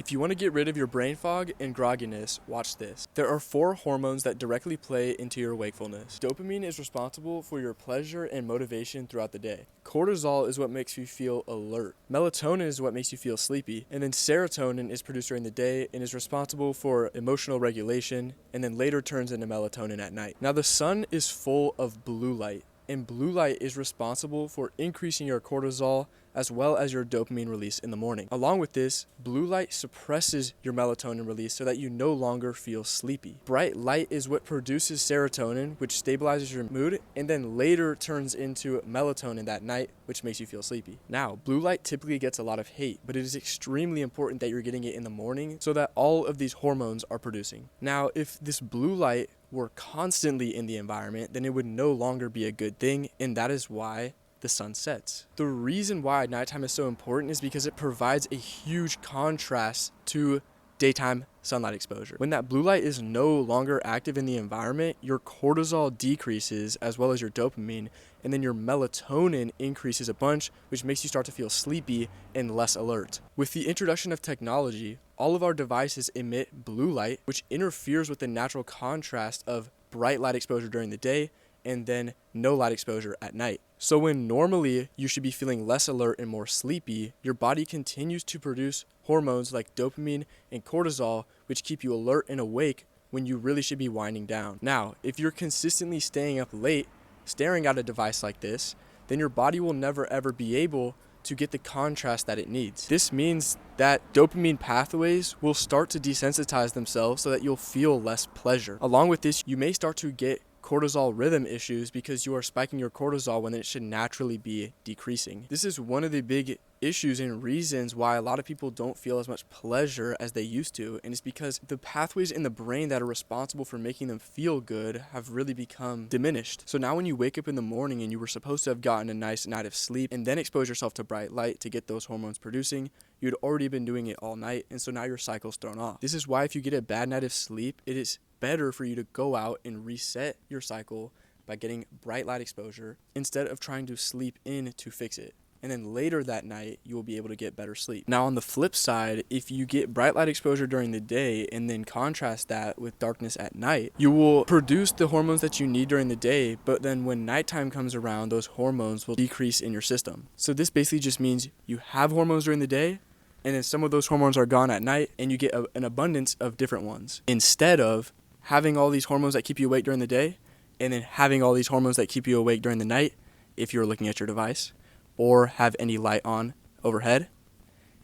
If you want to get rid of your brain fog and grogginess, watch this. There are 4 hormones that directly play into your wakefulness. Dopamine is responsible for your pleasure and motivation throughout the day. Cortisol is what makes you feel alert. Melatonin is what makes you feel sleepy. And then serotonin is produced during the day and is responsible for emotional regulation, and then later turns into melatonin at night. Now, the sun is full of blue light, and blue light is responsible for increasing your cortisol as well as your dopamine release in the morning. Along with this, blue light suppresses your melatonin release so that you no longer feel sleepy. Bright light is what produces serotonin, which stabilizes your mood, and then later turns into melatonin that night, which makes you feel sleepy. Now, blue light typically gets a lot of hate, but it is extremely important that you're getting it in the morning so that all of these hormones are producing. Now, if this blue light were constantly in the environment, then it would no longer be a good thing, and that is why the sun sets. The reason why nighttime is so important is because it provides a huge contrast to daytime sunlight exposure. When that blue light is no longer active in the environment, your cortisol decreases as well as your dopamine, and then your melatonin increases a bunch, which makes you start to feel sleepy and less alert. With the introduction of technology, all of our devices emit blue light, which interferes with the natural contrast of bright light exposure during the day and then no light exposure at night. So when normally you should be feeling less alert and more sleepy, your body continues to produce hormones like dopamine and cortisol, which keep you alert and awake when you really should be winding down. Now, if you're consistently staying up late, staring at a device like this, then your body will never ever be able to get the contrast that it needs. This means that dopamine pathways will start to desensitize themselves so that you'll feel less pleasure. Along with this, you may start to get cortisol rhythm issues because you are spiking your cortisol when it should naturally be decreasing. This is one of the big issues and reasons why a lot of people don't feel as much pleasure as they used to, and it's because the pathways in the brain that are responsible for making them feel good have really become diminished. So now when you wake up in the morning and you were supposed to have gotten a nice night of sleep and then expose yourself to bright light to get those hormones producing, you'd already been doing it all night, and so now your cycle's thrown off. This is why if you get a bad night of sleep, it is better for you to go out and reset your cycle by getting bright light exposure instead of trying to sleep in to fix it. And then later that night, you will be able to get better sleep. Now, on the flip side, if you get bright light exposure during the day and then contrast that with darkness at night, you will produce the hormones that you need during the day, but then when nighttime comes around, those hormones will decrease in your system. So this basically just means you have hormones during the day, and then some of those hormones are gone at night, and you get an abundance of different ones, instead of having all these hormones that keep you awake during the day and then having all these hormones that keep you awake during the night if you're looking at your device or have any light on overhead.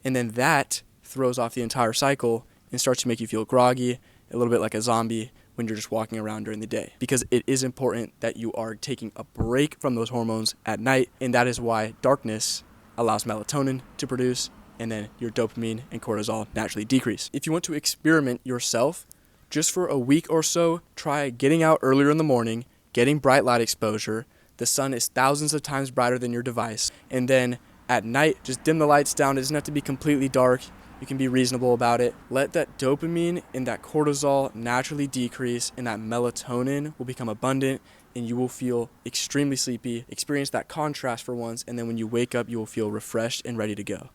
And then that throws off the entire cycle and starts to make you feel groggy, a little bit like a zombie when you're just walking around during the day. Because it is important that you are taking a break from those hormones at night, and that is why darkness allows melatonin to produce, and then your dopamine and cortisol naturally decrease. If you want to experiment yourself, just for a week or so, try getting out earlier in the morning, getting bright light exposure. The sun is thousands of times brighter than your device. And then at night, just dim the lights down. It doesn't have to be completely dark. You can be reasonable about it. Let that dopamine and that cortisol naturally decrease, and that melatonin will become abundant, and you will feel extremely sleepy, experience that contrast for once, and then when you wake up, you will feel refreshed and ready to go.